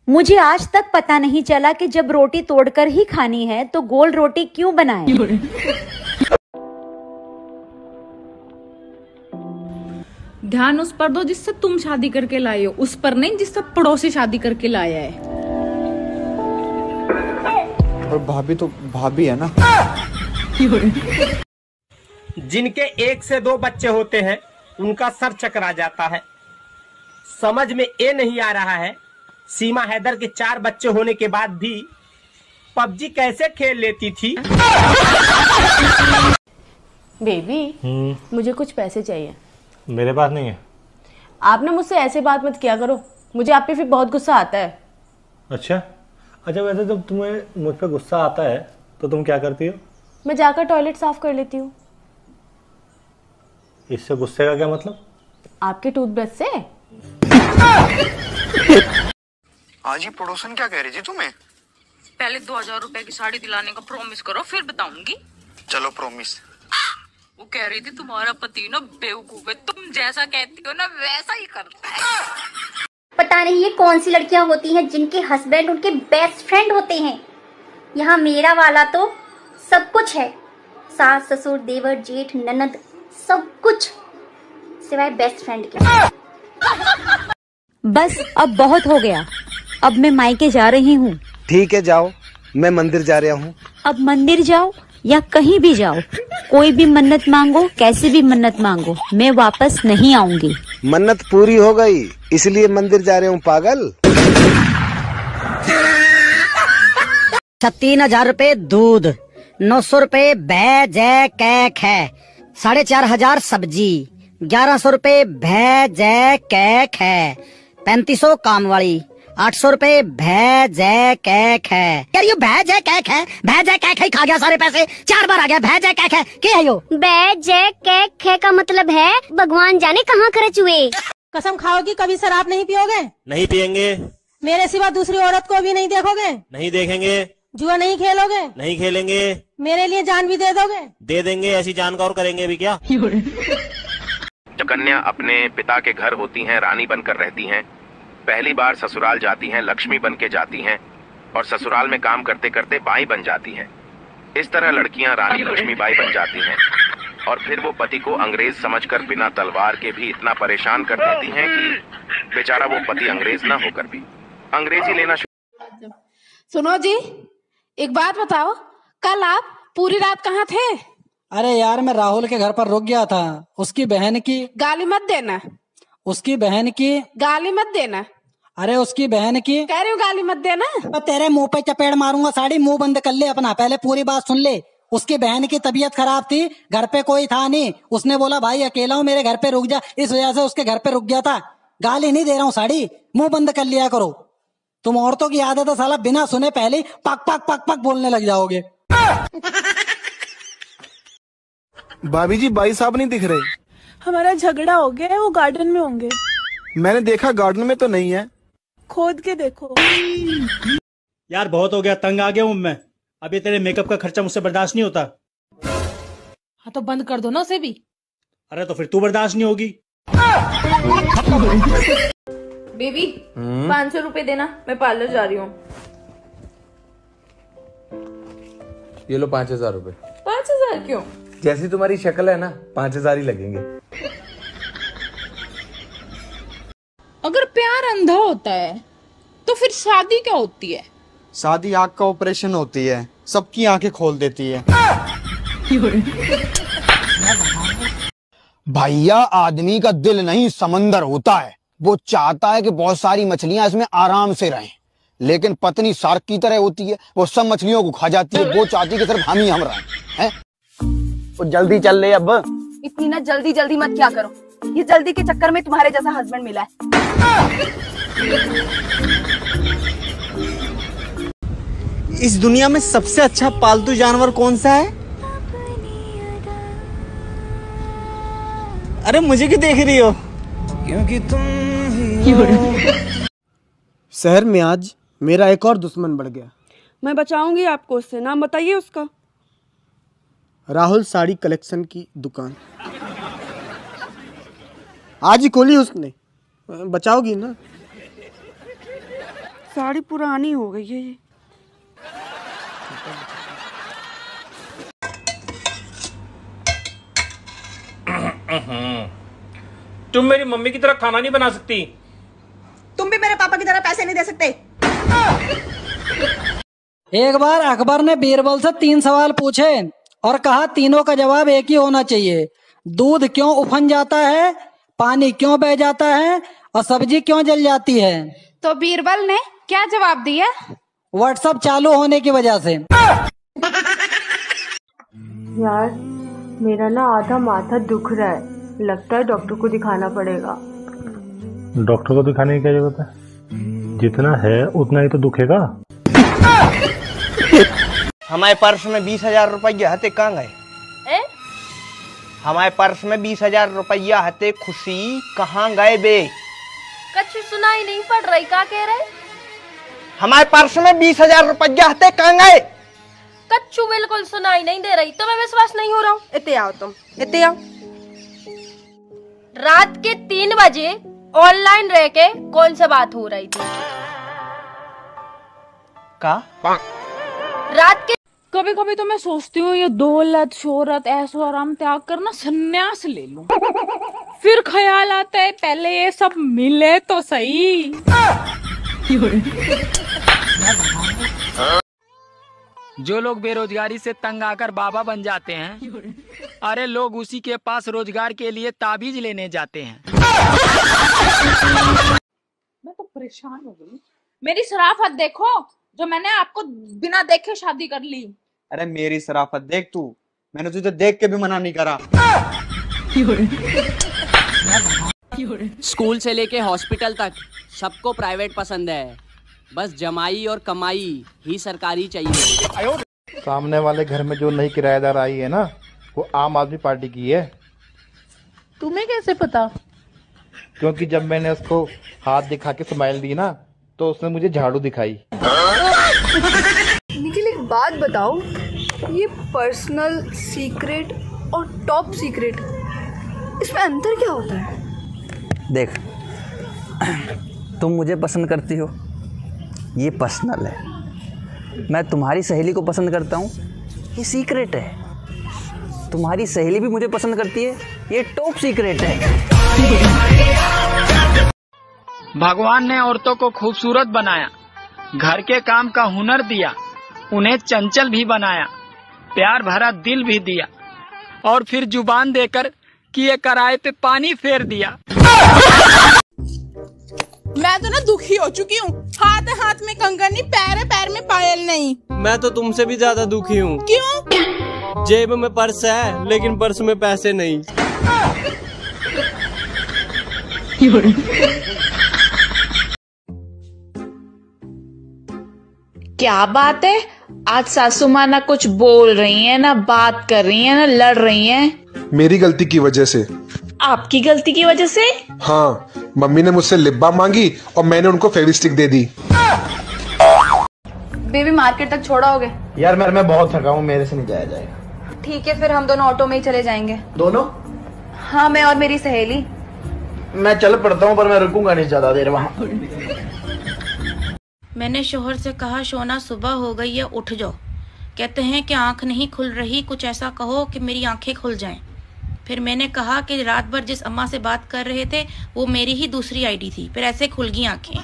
मुझे आज तक पता नहीं चला कि जब रोटी तोड़कर ही खानी है तो गोल रोटी क्यों बनाएं? ध्यान उस पर दो जिससे तुम शादी करके लाए हो, उस पर नहीं जिससे पड़ोसी शादी करके लाया है। और भाभी तो भाभी है ना। जिनके 1 से 2 बच्चे होते हैं उनका सर चकरा जाता है। समझ में ये नहीं आ रहा है सीमा हैदर के 4 बच्चे होने के बाद भी पबजी कैसे खेल लेती थी। बेबी मुझे कुछ पैसे चाहिए। मेरे पास नहीं है। आपने मुझसे ऐसे बात मत किया करो, मुझे आप पे फिर बहुत गुस्सा आता है। अच्छा वैसे जब तुम्हें मुझ पर गुस्सा आता है तो तुम क्या करती हो? मैं जाकर टॉयलेट साफ कर लेती हूँ। इससे गुस्से का क्या मतलब? आपके टूथब्रश से। आज ही पड़ोसन क्या कह रही थी तुम्हें? पहले 2000 रुपए की साड़ी दिलाने का प्रॉमिस करो फिर बताऊंगी। चलो प्रॉमिस। वो कह रही थी तुम्हारा पति ना बेवकूफ है, तुम जैसा कहती हो ना वैसा ही करता है। पता नहीं ये कौन सी लड़कियां होती हैं जिनके हस्बैंड उनके बेस्ट फ्रेंड होते हैं। यहाँ मेरा वाला तो सब कुछ है, सास ससुर देवर जेठ ननद सब कुछ, सिवाय बेस्ट फ्रेंड के। बस अब बहुत हो गया, अब मैं मायके जा रही हूँ। ठीक है जाओ, मैं मंदिर जा रहा हूँ। अब मंदिर जाओ या कहीं भी जाओ, कोई भी मन्नत मांगो, कैसे भी मन्नत मांगो, मैं वापस नहीं आऊंगी। मन्नत पूरी हो गई इसलिए मंदिर जा रहे हूँ पागल। 3,000 रुपए दूध, 900 रुपए भैज केक है, 4,500 सब्जी, 1100 रुपए भैज केक है, 3500 काम वाली, 800 रुपए भैज केक है। यार ये भैज केक है, भैज केक है, खा गया सारे पैसे, 4 बार आ गया भैज केक है। क्या है यो? बैज केक है का मतलब है भगवान जाने कहाँ खर्च हुए। कसम खाओगी कभी शराब नहीं पियोगे? नहीं पियेंगे। मेरे सिवा दूसरी औरत को भी नहीं देखोगे? नहीं देखेंगे। जुआ नहीं खेलोगे? नहीं खेलेंगे। मेरे लिए जान भी दे दोगे? दे देंगे, ऐसी जान का और करेंगे भी क्या। जब कन्या अपने पिता के घर होती हैं, रानी बनकर रहती हैं, पहली बार ससुराल जाती हैं, लक्ष्मी बन के जाती हैं और ससुराल में काम करते करते बाई बन जाती हैं। इस तरह लड़कियां रानी लक्ष्मीबाई बन जाती हैं और फिर वो पति को अंग्रेज समझकर बिना तलवार के भी इतना परेशान कर देती हैं कि बेचारा वो पति अंग्रेज ना होकर भी अंग्रेजी लेना। सुनो जी, एक बात बताओ, कल आप पूरी रात कहाँ थे? अरे यार मैं राहुल के घर पर रुक गया था, उसकी बहन की। गाली मत देना। उसकी बहन की। गाली मत देना। अरे उसकी बहन की। कह रही हूँ गाली मत देना। तेरे मुंह पे चपेट मारूंगा साड़ी, मुंह बंद कर ले अपना, पहले पूरी बात सुन ले। उसकी बहन की तबीयत खराब थी, घर पे कोई था नहीं, उसने बोला भाई अकेला हूँ मेरे घर पे रुक जा, इस वजह से उसके घर पे रुक गया था। गाली नहीं दे रहा हूँ साड़ी, मुंह बंद कर लिया करो। तुम औरतों की आदत है साला बिना सुने पहले पक पक पक पक बोलने लग जाओगे। भाभी जी भाई साहब नहीं दिख रहे। हमारा झगड़ा हो गया है, वो गार्डन में होंगे। मैंने देखा गार्डन में तो नहीं है। खोद के देखो। यार बहुत हो गया, तंग आ गया हूँ मैं। अभी तेरे मेकअप का खर्चा मुझसे बर्दाश्त नहीं होता। हाँ तो बंद कर दो ना उसे भी। अरे तो फिर तू बर्दाश्त नहीं होगी। बेबी 500 रुपए देना, मैं पार्लर जा रही हूँ। ये लो 5,000 रुपए। 5,000 क्यों? जैसी तुम्हारी शक्ल है ना 5,000 ही लगेंगे। अगर प्यार अंधा होता है तो फिर शादी क्या होती है? शादी आँख का ऑपरेशन होती है, सबकी आंखें खोल देती है। भैया आदमी का दिल नहीं समंदर होता है, वो चाहता है कि बहुत सारी मछलियां इसमें आराम से रहें, लेकिन पत्नी शार्क की तरह होती है, वो सब मछलियों को खा जाती है, वो चाहती है कि सिर्फ हम ही हम रहें। तो जल्दी चल ले अब। इतनी ना जल्दी जल्दी मत क्या करो, ये जल्दी के चक्कर में तुम्हारे जैसा हस्बैंड मिला है। इस दुनिया में सबसे अच्छा पालतू जानवर कौन सा है? अरे मुझे क्यों देख रही हो? क्योंकि तुम शहर में आज मेरा एक और दुश्मन बढ़ गया। मैं बचाऊंगी आपको उससे, नाम बताइए उसका। राहुल साड़ी कलेक्शन की दुकान आज ही खोली उसने, बचाओगी ना? साड़ी पुरानी हो गई है ये। तुम मेरी मम्मी की तरह खाना नहीं बना सकती। तुम भी मेरे पापा की तरह पैसे नहीं दे सकते। एक बार अकबर ने बीरबल से 3 सवाल पूछे और कहा तीनों का जवाब एक ही होना चाहिए। दूध क्यों उफन जाता है, पानी क्यों बह जाता है और सब्जी क्यों जल जाती है? तो बीरबल ने क्या जवाब दिया? व्हाट्सएप चालू होने की वजह से। यार मेरा ना आधा माथा दुख रहा है, लगता है डॉक्टर को दिखाना पड़ेगा। डॉक्टर को दिखाने की क्या जरूरत है, जितना है उतना ही तो दुखेगा। हमारे पर्स में 20,000 रुपया हते कहाँ गए? हमारे पर्स में 20,000 रुपया हते खुशी कहाँ गए बे? कुछ सुनाई नहीं पड़ रही, क्या कह रहे? हमारे पर्स में 20,000 रुपया हते कहाँ गए? कच्चू बिल्कुल सुनाई नहीं दे रही, तुम्हें विश्वास नहीं हो रहा हूँ। इतने आओ तुम, इतने आओ। रात के 3 बजे ऑनलाइन रह के कौन सा बात हो रही थी? का? रात के कभी कभी तो मैं सोचती हूँ ये दौलत शोहरत ऐशो आराम त्याग करना संन्यास ले लूं। फिर ख्याल आता है पहले ये सब मिले तो सही। जो लोग बेरोजगारी से तंग आकर बाबा बन जाते हैं, अरे लोग उसी के पास रोजगार के लिए ताबीज लेने जाते हैं। मैं तो परेशान हो गई। मेरी शराफत देखो, जो मैंने आपको बिना देखे शादी कर ली। अरे मेरी शराफत देख तू, मैंने तुझे देख के भी मना नहीं करा। स्कूल से लेके हॉस्पिटल तक सबको प्राइवेट पसंद है, बस जमाई और कमाई ही सरकारी चाहिए। सामने वाले घर में जो नई किराएदार आई है ना, वो आम आदमी पार्टी की है। तुम्हें कैसे पता? क्योंकि जब मैंने उसको हाथ दिखा के स्माइल दी ना, तो उसने मुझे झाड़ू दिखाई। निखिल एक बात बताओ, ये पर्सनल सीक्रेट और टॉप सीक्रेट, इसमें अंतर क्या होता है? देख, तुम मुझे पसंद करती हो, ये पर्सनल है। मैं तुम्हारी सहेली को पसंद करता हूँ, ये सीक्रेट है। तुम्हारी सहेली भी मुझे पसंद करती है, ये टॉप सीक्रेट है। भगवान ने औरतों को खूबसूरत बनाया, घर के काम का हुनर दिया, उन्हें चंचल भी बनाया, प्यार भरा दिल भी दिया, और फिर जुबान देकर किए कराए पे पानी फेर दिया। मैं तो ना दुखी हो चुकी हूँ। हाथ हाथ में कंगन नहीं, पैर पैर में पायल नहीं। मैं तो तुमसे भी ज्यादा दुखी हूँ। क्यों? जेब में पर्स है लेकिन पर्स में पैसे नहीं। क्या बात है, आज सासू माँ ना कुछ बोल रही है, ना बात कर रही है, ना लड़ रही है। मेरी गलती की वजह से। आपकी गलती की वजह से? हाँ, मम्मी ने मुझसे लिप बाम मांगी और मैंने उनको फेविस्टिक दे दी। बेबी मार्केट तक छोड़ोगे? यार मैं बहुत थका हूँ, मेरे से नहीं जाया जाएगा। ठीक है, फिर हम दोनों ऑटो में ही चले जाएंगे। दोनों? हाँ, मैं और मेरी सहेली। मैं चल पड़ता हूँ, पर मैं रुकूंगा नहीं ज्यादा देर वहाँ। मैंने शोहर से कहा, सोना सुबह हो गई है, उठ जाओ। कहते हैं कि आंख नहीं खुल रही, कुछ ऐसा कहो कि मेरी आंखें खुल जाएं। फिर मैंने कहा कि रात भर जिस अम्मा से बात कर रहे थे वो मेरी ही दूसरी आईडी थी, फिर ऐसे खुल गई आंखें।